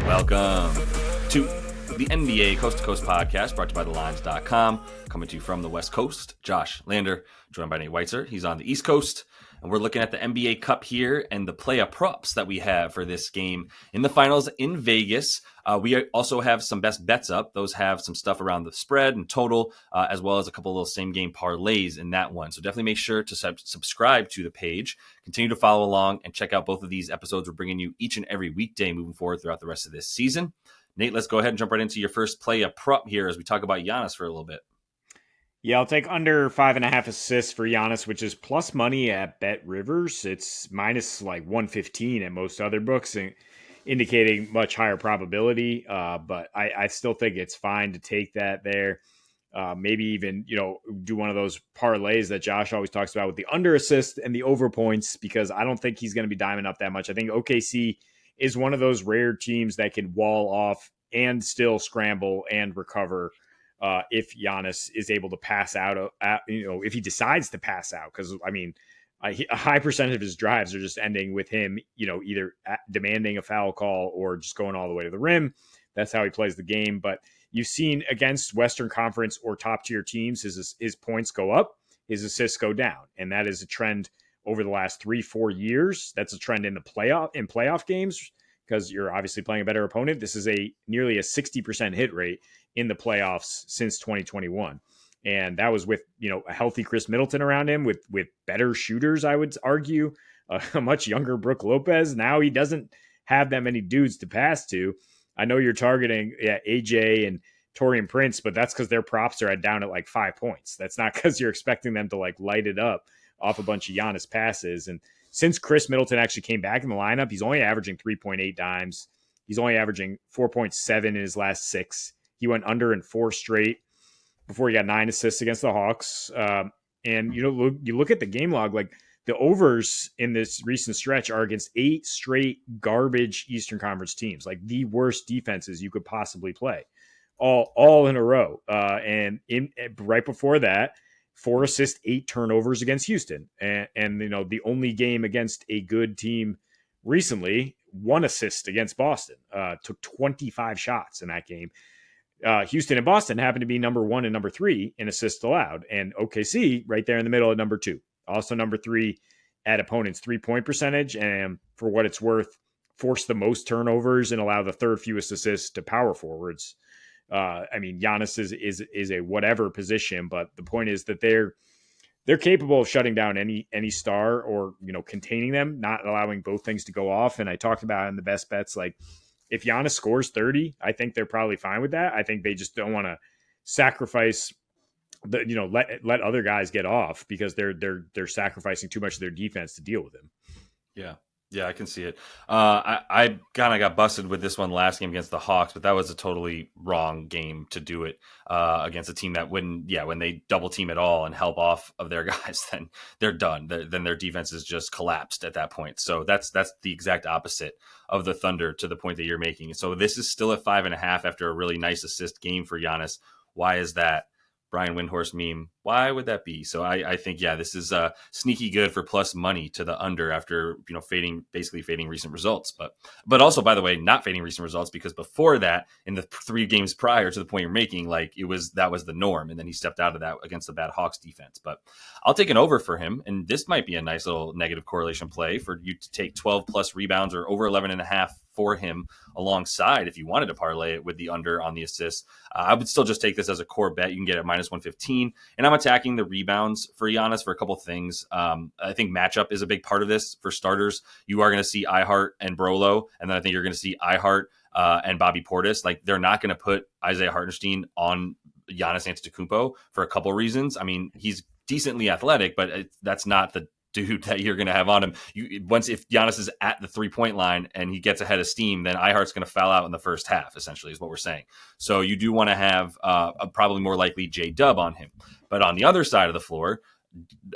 Welcome to the NBA Coast to Coast podcast brought to you by thelines.com. Coming to you from the West Coast, Josh Lander, joined by Nate Weitzer. He's on the East Coast. And we're looking at the NBA Cup here and the play props that we have for this game in the finals in Vegas. We also have some best bets up. Those have some stuff around the spread and total, as well as a couple of little same game parlays in that one. So definitely make sure to subscribe to the page, continue to follow along, and check out both of these episodes. We're bringing you each and every weekday moving forward throughout the rest of this season. Nate, let's go ahead and jump right into your first play prop here as we talk about Giannis for a little bit. Yeah, I'll take under 5.5 assists for Giannis, which is plus money at Bet Rivers. It's minus like 115 at most other books, indicating much higher probability. But I still think it's fine to take that there. Maybe even, do one of those parlays that Josh always talks about with the under assist and the over points, because I don't think he's going to be diming up that much. I think OKC is one of those rare teams that can wall off and still scramble and recover if Giannis is able to pass out, if he decides to pass out. Because, a high percentage of his drives are just ending with him, either demanding a foul call or just going all the way to the rim. That's how he plays the game. But you've seen against Western Conference or top-tier teams, his points go up, his assists go down. And that is a trend over the last 3-4 years. That's a trend in the playoff games, because you're obviously playing a better opponent. This is nearly a 60% hit rate in the playoffs since 2021. And that was with, a healthy Chris Middleton around him, with better shooters, I would argue, a much younger Brook Lopez. Now he doesn't have that many dudes to pass to. I know you're targeting AJ and Taurean Prince, but that's because their props are down at like 5 points. That's not because you're expecting them to like light it up off a bunch of Giannis passes. And since Chris Middleton actually came back in the lineup, he's only averaging 3.8 dimes. He's only averaging 4.7 in his last 6. He went under in 4 straight before he got 9 assists against the Hawks. And, you look at the game log, like the overs in this recent stretch are against 8 straight garbage Eastern Conference teams, like the worst defenses you could possibly play, all in a row. And right before that, 4 assists, 8 turnovers against Houston. And the only game against a good team recently, 1 assist against Boston. Took 25 shots in that game. Houston and Boston happen to be number 1 and number 3 in assists allowed. And OKC right there in the middle at number 2. Also number 3 at opponents' 3-point percentage. And for what it's worth, force the most turnovers and allow the third fewest assists to power forwards. Giannis is a whatever position, but the point is that they're capable of shutting down any star or, containing them, not allowing both things to go off. And I talked about in the best bets, like if Giannis scores 30, I think they're probably fine with that. I think they just don't want to sacrifice let other guys get off, because they're sacrificing too much of their defense to deal with him. Yeah, I can see it. I kind of got busted with this one last game against the Hawks, but that was a totally wrong game to do it against a team that when they double team at all and help off of their guys, then they're done. Then their defense is just collapsed at that point. So that's the exact opposite of the Thunder to the point that you're making. So this is still at 5.5 after a really nice assist game for Giannis. Why is that? Brian Windhorst meme. Why would that be? So I think, this is sneaky good for plus money to the under after, fading recent results. But also, by the way, not fading recent results, because before that, in the 3 games prior to the point you're making, like that was the norm. And then he stepped out of that against the bad Hawks defense. But I'll take an over for him. And this might be a nice little negative correlation play for you to take 12 plus rebounds or over 11.5 for him alongside, if you wanted to parlay it with the under on the assists. I would still just take this as a core bet. You can get it minus 115. And I'm attacking the rebounds for Giannis for a couple things. I think matchup is a big part of this. For starters, you are going to see Ihart and Brolo, and then I think you're going to see Ihart and Bobby Portis. Like, they're not going to put Isaiah Hartenstein on Giannis Antetokounmpo for a couple reasons. I mean, he's decently athletic, but that's not the dude that you're going to have on him. If Giannis is at the 3-point line and he gets ahead of steam, then Ihart's going to foul out in the first half, essentially, is what we're saying. So you do want to have a probably more likely J-Dub on him. But on the other side of the floor,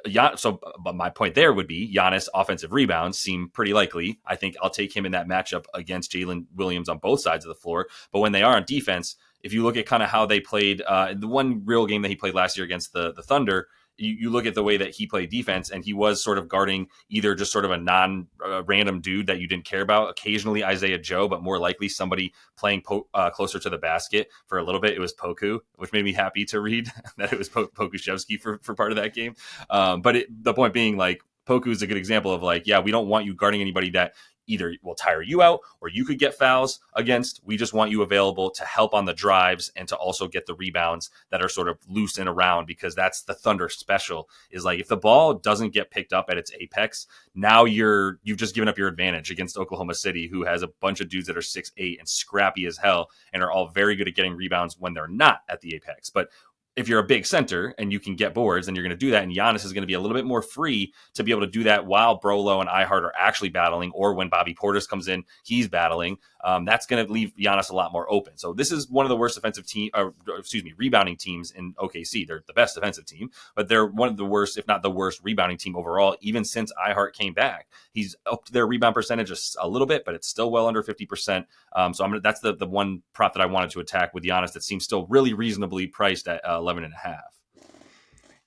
but my point there would be Giannis offensive rebounds seem pretty likely. I think I'll take him in that matchup against Jalen Williams on both sides of the floor. But when they are on defense, if you look at kind of how they played, the one real game that he played last year against the Thunder, you look at the way that he played defense, and he was sort of guarding either just sort of a random dude that you didn't care about, occasionally Isaiah Joe, but more likely somebody playing closer to the basket. For a little bit, it was Poku, which made me happy to read that it was Pokushevsky for part of that game. But the point being, like, Poku is a good example of, like, yeah, we don't want you guarding anybody that either will tire you out or you could get fouls against. We just want you available to help on the drives and to also get the rebounds that are sort of loose and around, because that's the Thunder special, is like, if the ball doesn't get picked up at its apex, now you've just given up your advantage against Oklahoma City, who has a bunch of dudes that are 6'8" and scrappy as hell and are all very good at getting rebounds when they're not at the apex. But if you're a big center and you can get boards, then you're going to do that. And Giannis is going to be a little bit more free to be able to do that while Brolo and Ihart are actually battling, or when Bobby Portis comes in, he's battling. That's going to leave Giannis a lot more open. So this is one of the worst rebounding teams in OKC. They're the best defensive team, but they're one of the worst, if not the worst, rebounding team overall, even since Ihart came back. He's upped their rebound percentage a little bit, but it's still well under 50%. That's the one prop that I wanted to attack with Giannis that seems still really reasonably priced at 11.5.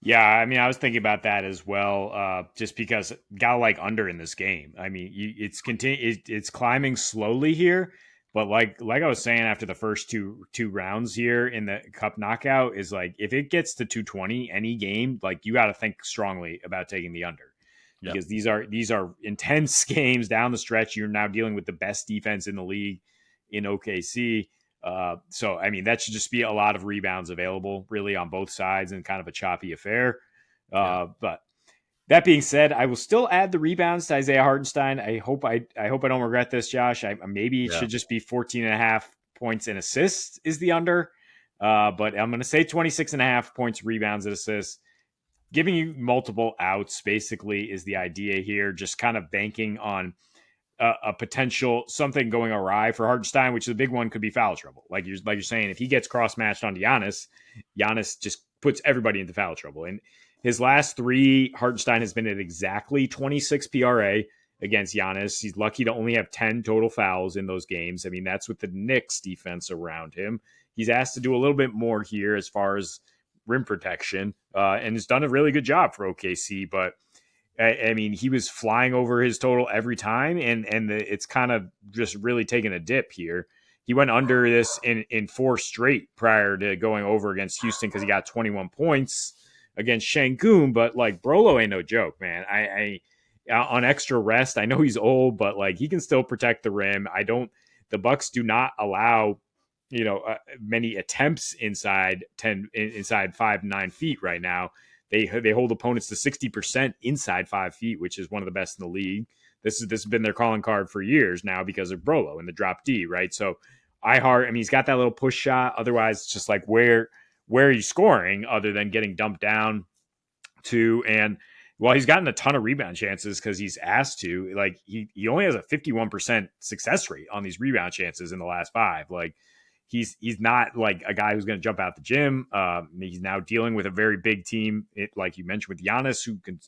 Yeah, I mean, I was thinking about that as well, just because gotta like under in this game. I mean, it's climbing slowly here, but like I was saying after the first two rounds here in the Cup knockout, is like, if it gets to 220 any game, like, you got to think strongly about taking the under, because these are intense games down the stretch. You're now dealing with the best defense in the league in OKC. So, I mean, that should just be a lot of rebounds available really on both sides, and kind of a choppy affair. But that being said, I will still add the rebounds to Isaiah Hartenstein. I hope I don't regret this, Josh. Maybe it should just be 14.5 points and assists is the under. But I'm going to say 26.5 points, rebounds, and assists. Giving you multiple outs basically is the idea here. Just kind of banking on a potential something going awry for Hartenstein, which is a big one, could be foul trouble. Like you're saying, if he gets cross matched onto Giannis just puts everybody into foul trouble. And his last three, Hartenstein has been at exactly 26 PRA against Giannis. He's lucky to only have 10 total fouls in those games. I mean, that's with the Knicks defense around him. He's asked to do a little bit more here as far as rim protection, and has done a really good job for OKC, but I mean, he was flying over his total every time, and it's kind of just really taking a dip here. He went under this in 4 straight prior to going over against Houston, because he got 21 points against Şengün. But like, Brolo ain't no joke, man. I on extra rest, I know he's old, but like, he can still protect the rim. The Bucks do not allow many attempts inside 5 to 9 feet right now. They hold opponents to 60% inside 5 feet, which is one of the best in the league. This has been their calling card for years now because of Brolo and the drop D, right? So Ihart, I mean, he's got that little push shot. Otherwise, it's just like, where are you scoring other than getting dumped down to? And well, he's gotten a ton of rebound chances because he's asked to. Like, he only has a 51% success rate on these rebound chances in the last 5. Like, he's not like a guy who's going to jump out the gym. He's now dealing with a very big team, like you mentioned, with Giannis, who can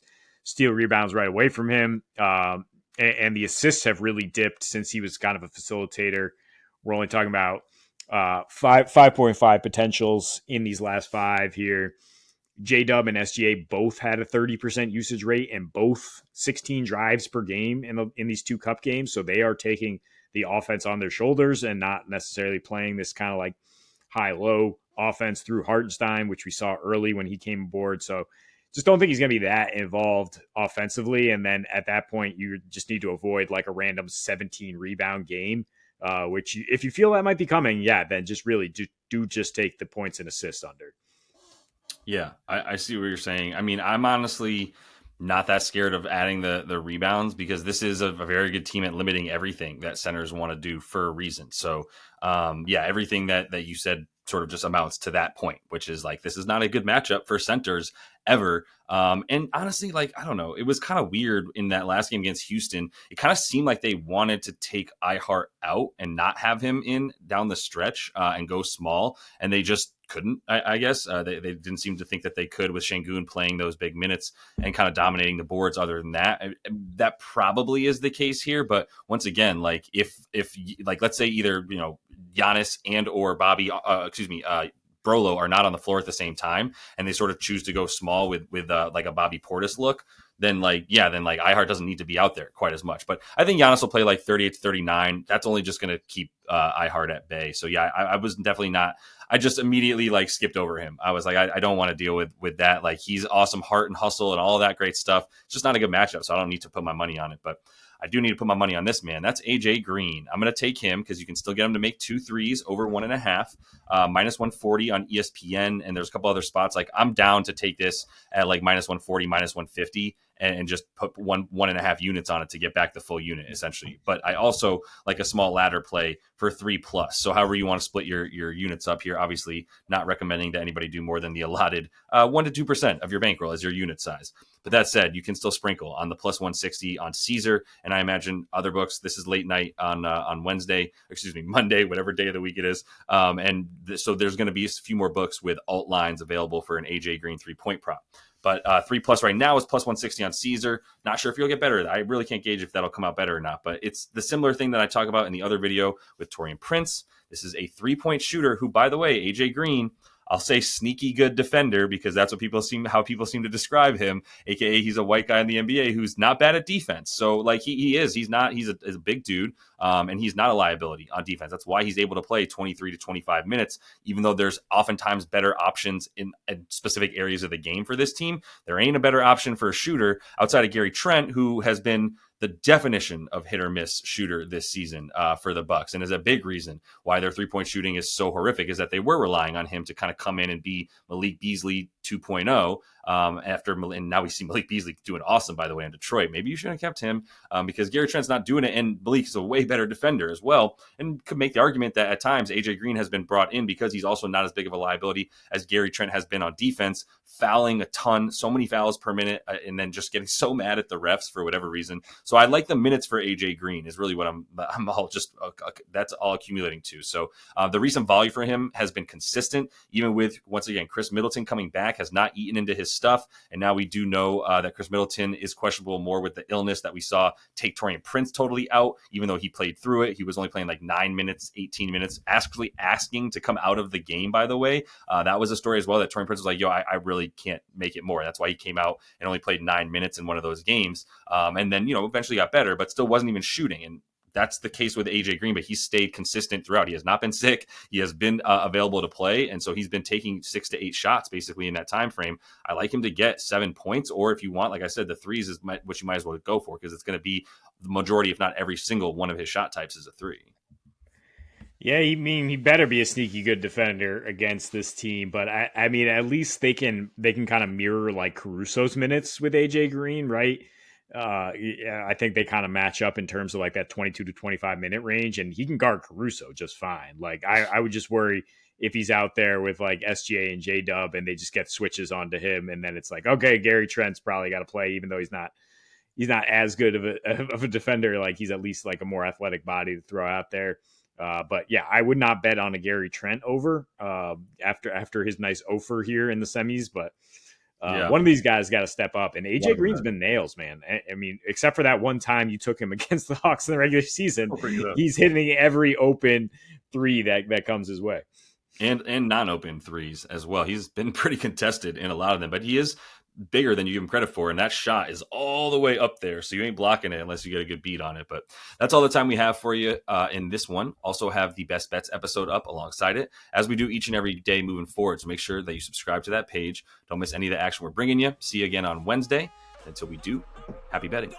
steal rebounds right away from him. And the assists have really dipped since he was kind of a facilitator. We're only talking about 5.5 potentials in these last 5 here. J-Dub and SGA both had a 30% usage rate and both 16 drives per game in these 2 Cup games. So they are taking the offense on their shoulders and not necessarily playing this kind of like high-low offense through Hartenstein, which we saw early when he came aboard. So just don't think he's going to be that involved offensively. And then at that point, you just need to avoid like a random 17 rebound game, which if you feel that might be coming, then just really do just take the points and assists under. Yeah, I see what you're saying. I mean, I'm honestly not that scared of adding the rebounds, because this is a very good team at limiting everything that centers want to do for a reason. So, everything that you said sort of just amounts to that point, which is like, this is not a good matchup for centers ever. And honestly, like, I don't know, it was kind of weird in that last game against Houston. It kind of seemed like they wanted to take Ihart out and not have him in down the stretch and go small. And they just couldn't, I guess. They didn't seem to think that they could, with Şengün playing those big minutes and kind of dominating the boards. Other than that, that probably is the case here. But once again, like, if like, let's say either, Giannis and or Brolo are not on the floor at the same time, and they sort of choose to go small with like a Bobby Portis look, then iHeart doesn't need to be out there quite as much. But I think Giannis will play like 38 to 39. That's only just going to keep iHeart at bay. So yeah, I was definitely not. I just immediately like skipped over him. I was like, I don't want to deal with that. Like, he's awesome, heart and hustle and all that great stuff. It's just not a good matchup, so I don't need to put my money on it. But I do need to put my money on this man. That's AJ Green. I'm going to take him because you can still get him to make 2 threes over 1.5, minus 140 on ESPN. And there's a couple other spots. Like, I'm down to take this at like minus 140, minus 150, and just put 1.5 units on it to get back the full unit, essentially. But I also like a small ladder play for 3+. So however you want to split your units up here, obviously not recommending that anybody do more than the allotted 1 to 2% of your bankroll as your unit size. But that said, you can still sprinkle on the plus 160 on Caesar, and I imagine other books. This is late night on Monday, whatever day of the week it is. So there's going to be a few more books with alt lines available for an AJ Green 3-point prop. But 3+ right now is plus 160 on Caesar. Not sure if you'll get better. I really can't gauge if that'll come out better or not. But it's the similar thing that I talk about in the other video with Taurean Prince. This is a 3-point shooter who, by the way, AJ Green, I'll say sneaky good defender because that's what people seem to describe him, aka he's a white guy in the NBA who's not bad at defense. So like he's a big dude, and he's not a liability on defense. That's why he's able to play 23 to 25 minutes, even though there's oftentimes better options in specific areas of the game for this team. There ain't a better option for a shooter outside of Gary Trent, who has been the definition of hit or miss shooter this season for the Bucks, and is a big reason why their 3-point shooting is so horrific. Is that they were relying on him to kind of come in and be Malik Beasley 2.0 and now we see Malik Beasley doing awesome, by the way, in Detroit. Maybe you should have kept him because Gary Trent's not doing it, and Malik is a way better defender as well, and could make the argument that at times AJ Green has been brought in because he's also not as big of a liability as Gary Trent has been on defense, fouling a ton, so many fouls per minute, and then just getting so mad at the refs for whatever reason. So I like the minutes for AJ Green is really what I'm all just that's all accumulating to. So the recent volume for him has been consistent, even with, once again, Chris Middleton coming back has not eaten into his stuff. And now we do know that Chris Middleton is questionable more with the illness that we saw take Taurean Prince totally out, even though he played through it. He was only playing like 9 minutes, 18 minutes, actually asking to come out of the game, by the way. That was a story as well that Taurean Prince was like, yo, I really can't make it more. That's why he came out and only played 9 minutes in one of those games. And then, eventually got better, but still wasn't even shooting. And that's the case with AJ Green, but he's stayed consistent throughout. He has not been sick. He has been available to play, and so he's been taking 6 to 8 shots basically in that time frame. I like him to get 7 points, or if you want, like I said, the threes is what you might as well go for because it's going to be the majority, if not every single one of his shot types is a 3. Yeah, he better be a sneaky good defender against this team. But I mean, at least they can kind of mirror like Caruso's minutes with AJ Green, right? Yeah, I think they kind of match up in terms of like that 22 to 25 minute range, and he can guard Caruso just fine. Like I would just worry if he's out there with like SGA and J Dub and they just get switches onto him, and then it's like, okay, Gary Trent's probably got to play, even though he's not as good of a defender. Like he's at least like a more athletic body to throw out there. But yeah, I would not bet on a Gary Trent over after his nice offer here in the semis, but. One of these guys got to step up, and AJ Green's been nails, man. I mean, except for that one time you took him against the Hawks in the regular season, he's hitting every open 3 that comes his way, and non-open threes as well. He's been pretty contested in a lot of them, but he is bigger than you give him credit for, and that shot is all the way up there, so you ain't blocking it unless you get a good beat on it. But that's all the time we have for you in this one. Also have the best bets episode up alongside it, as we do each and every day moving forward, so make sure that you subscribe to that page. Don't miss any of the action we're bringing you. See you again on Wednesday. Until we do, happy betting.